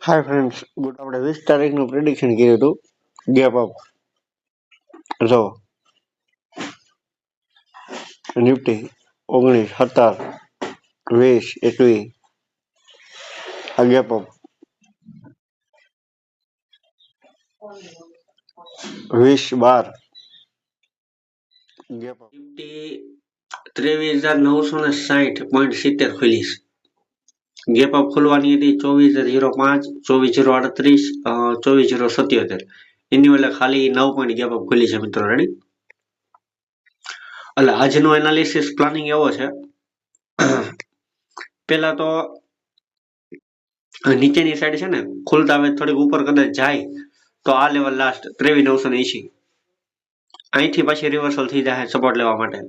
Hi friends, good આપણે 20 તારીખનું prediction કર્યું હતું ગેપ અપ. જો નિફ્ટી 19, 17, 20, 21 આ gap up. 20, 12 gap up. Nifty 23,960.70 ખુલી છે. ગેપ અપ ખુલવાની હતી 24,005, 24,038, 24,077. એની વચ્ચે ખાલી 9 પોઈન્ટ ગેપ અપ ખુલી છે મિત્રો. રેડી? એટલે આજનો એનાલિસિસ પ્લાનિંગ એવો છે. પેલા તો નીચેની સાઈડ છે ને ખુલતા હવે થોડીક ઉપર કદાચ જાય તો આ લેવલ લાસ્ટ 23,980. અહીંથી પછી રિવર્સલ થઈ જાય સપોર્ટ લેવા માટે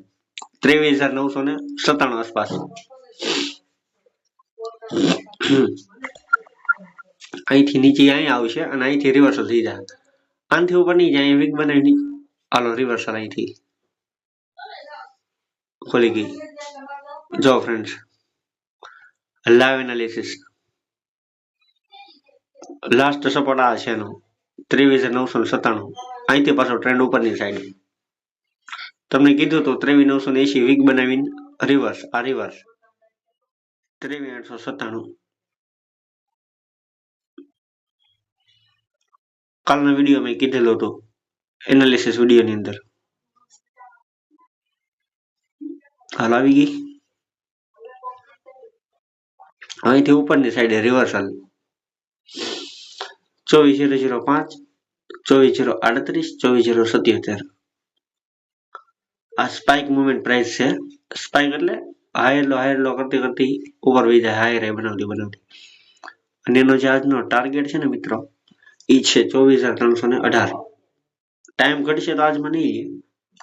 23,997 આસપાસ. અહીંથી નીચે અહીંયા આવશે અને અહીંથી રિવર્સલ થઈ જાય. આનાથી ઉપર નહીં જાય, વીક બનાવી હાલો રિવર્સલ અહીંથી ખોલી ગઈ. જો friends, live analysis last support આ છે એનો 23,997. અહીંથી પાછો ટ્રેન્ડ ઉપરની સાઈડ. તમને કીધું તો 23,980 વીક બનાવીને રિવર્સ. આ રિવર્સ 23,897. કાલના વિડીયો મેં કીધેલું હતું એનાલિસિસ વિડીયોની અંદર. હાલ આવી ગઈ. અહીંથી ઉપરની સાઈડે રિવર્સલ 24,005, 24,038, 24,077. આ સ્પાઇક મુવમેન્ટ પ્રાઇસ છે. સ્પાઇક એટલે હાયર લો કરતી કરતી ઉપર વહી જાય, હાયર બનાવતી. અને એનો જે આજનો ટાર્ગેટ છે ને મિત્રો, એ છે 24,318. ટાઈમ ઘટશે તો આજમાં નહીં,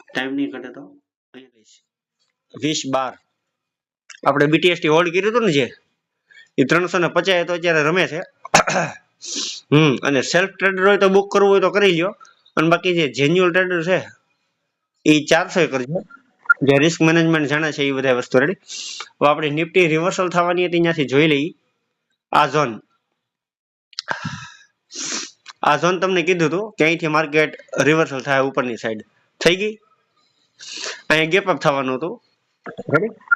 ટાઈમ નહીં ઘટે તો 20/12 આપણે BTST હોલ્ડ કર્યું હતું ને, જે એ 350 તો અત્યારે રમે છે. અને સેલ્ફ ટ્રેડર હોય તો બુક કરવું હોય તો કરી લ્યો, અને બાકી જે જેન્યુઅલ ટ્રેડર છે એ 400 કરજો. જે રિસ્ક મેનેજમેન્ટ જાણે છે એ બધા વસ્તુ. રેડી? હવે આપણે નિફ્ટી રિવર્સલ થવાની હતી, ત્યાંથી જોઈ લઈ. આ ઝોન તમને કીધું હતું કે અહીંથી માર્કેટ રિવર્સલ થાય ઉપરની સાઈડ. થઈ ગઈ. અહીંયા ગેપ અપ થવાનું હતું.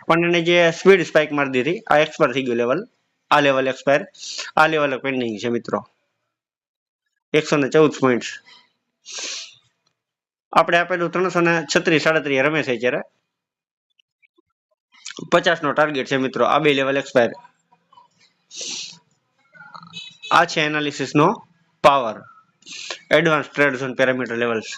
પણ એને જે સ્પીડ સ્પાઇક મારી દીધી, આ એક્સપાયર થઈ ગયું લેવલ. આ લેવલ એક્સપાયર, આ લેવલ પેન્ડિંગ છે મિત્રો. 114 પોઈન્ટ આપણે આપેલું 336, 37 રમે છે અત્યારે. 50 નો ટાર્ગેટ છે મિત્રો. આ બે લેવલ એક્સપાયર. આ છે એનાલિસિસ નો power. Advance trade zone parameter levels.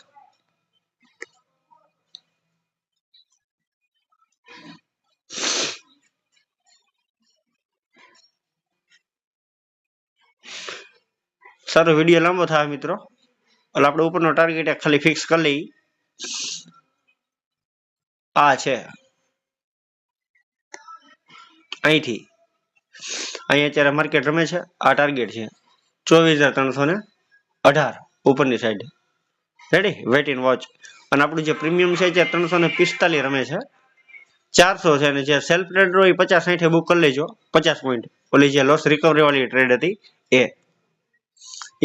સારો વિડીયો લાંબો થાય મિત્રો, એટલે આપણે ઉપરનો ટાર્ગેટ ખાલી ફિક્સ કરી લઈ. આ છે અહીંથી અહીંયા અત્યારે માર્કેટ રમે છે. આ ટાર્ગેટ છે 24,318 ઉપરની side. Ready? Weight and watch. અને આપણું જે પ્રીમિયમ છે જે 345 રમે છે. 400 છે, અને જે સેલ્ફ ટ્રેડ હોય 50-60 બુક કરી લેજો. 50 પોઈન્ટ. ઓલી જે લોસ રિકવરી વાળી ટ્રેડ હતી એ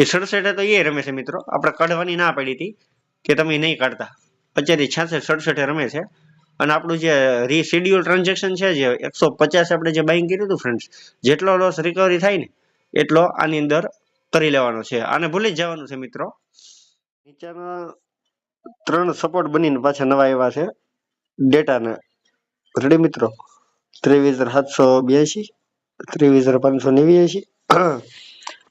67 તો એ રમે છે મિત્રો. આપણે કાઢવાની ના પડી હતી કે તમે નહીં કાઢતા. અત્યારે 66-67 રમે છે. અને આપણું જે રીશેડ્યુલ ટ્રાન્ઝેક્શન છે, જે 150 આપણે જે બાઇંગ કર્યું હતું ફ્રેન્ડ્સ, જેટલો લોસ રિકવરી થાય ને એટલો આની અંદર કરી લેવાનો છે. આને ભૂલી જ જવાનું છે મિત્રો. નીચેના 3 સપોર્ટ બનીને પાછા નવા આવ્યા છે ડેટાને. રેડી મિત્રો? 23,782, 23,589,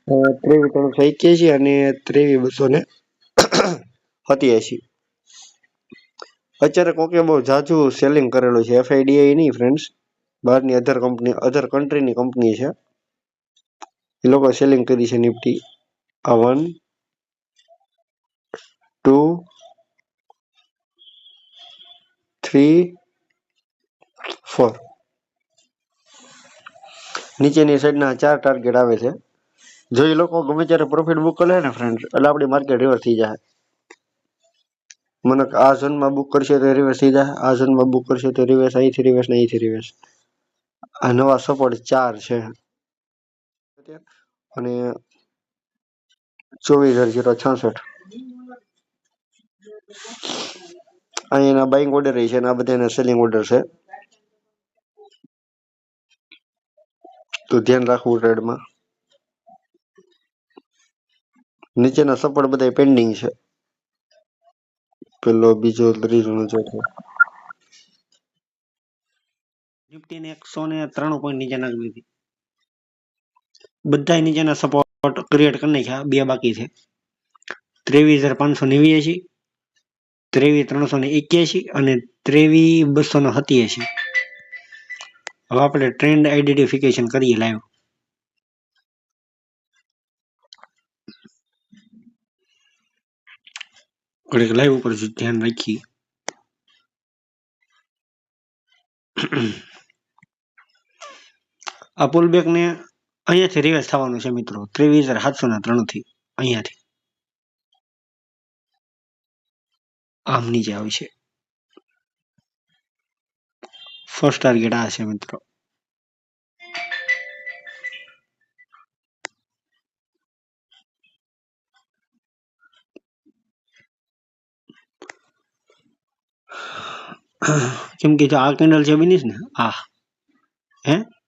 23,381 અને 23,287. અત્યારે કોકે બહુ જાજુ સેલિંગ કરેલું છે. FIDI નહીં ફ્રેન્ડ્સ, બહારની અધર કન્ટ્રીની કંપની છે. એ લોકો સેલિંગ કરી છે નિફ્ટી. આ 1, 2, 3, 4 નીચેની સાઈડના 4 ટાર્ગેટ આવે છે. જો એ લોકો ગમે ત્યારે પ્રોફિટ બુક કરે ને ફ્રેન્ડ્સ, એટલે આપણી માર્કેટ રિવર્સ થઈ જાય. મને આ ઝોનમાં બુક કરશે તો રિવર્સ થઈ જાય, આ ઝોનમાં બુક કરશે તો રિવર્સ, અહીંથી રિવર્સ ને અહીંથી રિવર્સ. આ નવા સપોર્ટ 4 છે. અને 24,066. અહીં એના બાઇંગ ઓર્ડર છે અને આ બધા એના સેલિંગ ઓર્ડર છે, તો ધ્યાન રાખવું ટ્રેડમાં. નીચેના સપોર્ટ બધા પેન્ડિંગ છે, પેલો, બીજો, ત્રીજો ને ચોથો. નિફ્ટીને 193 પોઈન્ટ નીચે નાખી દીધી. બધા નીચેના સપોર્ટ ક્રિએટ કરી નાખ્યા, બે બાકી છે. 23,589, 23,381 અને 23,287. હવે આપણે ટ્રેન્ડ આઈડેન્ટિફિકેશન કરીએ લાઈવ. ઘડીક લાઈવ ઉપર ધ્યાન રાખીએ. આ પુલબેક ને અહીંયાથી રિવર્સ થવાનું છે મિત્રો, 23,703 થી અહીંયાથી આમ નીચે આવશે. ફર્સ્ટ ટાર્ગેટ આ છે મિત્રો. કેમ કે જો આ કેન્ડલ છે બનીશ ને, આ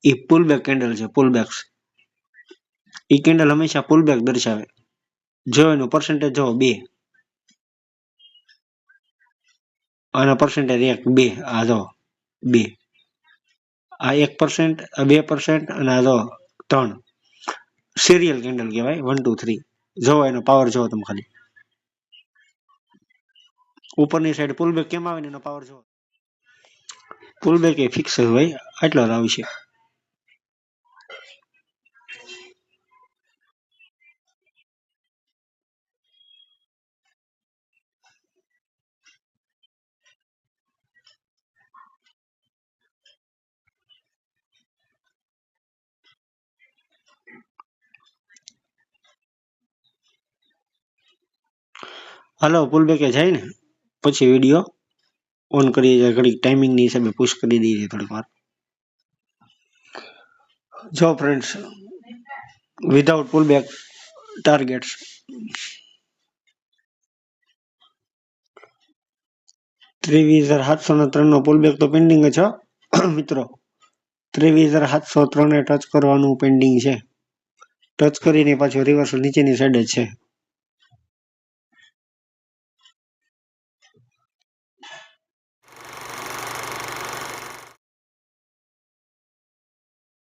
એ પુલબેક કેન્ડલ છે. પુલબેક્સ એ કેન્ડલ હંમેશા પુલબેક દર્શાવે. જો એનું પર્સન્ટેજ જો 2 અને પર્સન્ટેજ 1 2, આ જો 2, આ 1%, આ 2% અને આ જો 3. સિરિયલ કેન્ડલ કહેવાય, 1 2 3. જો એનો પાવર જો તમે ખાલી ઉપરની સાઈડ પુલબેક કેમ આવે ને એનો પાવર જો. પુલબેક એ ફિક્સ હોય, આટલો જ આવશે. હાલો, પુલબેક જાય ને પછી વિડીયો ઓન કરીએ, ઘડીક ટાઈમિંગની હિસાબે પુશ કરી દઈએ થોડીક વાર. જો ફ્રેન્ડ્સ, વિધાઉટ પુલબેક ટાર્ગેટ્સ 23,703 નો પુલબેક તો પેન્ડિંગ જ છે મિત્રો. 23,703 ટચ કરવાનું પેન્ડિંગ છે. ટચ કરીને પાછું રિવર્સલ નીચેની સાઈડ જ છે.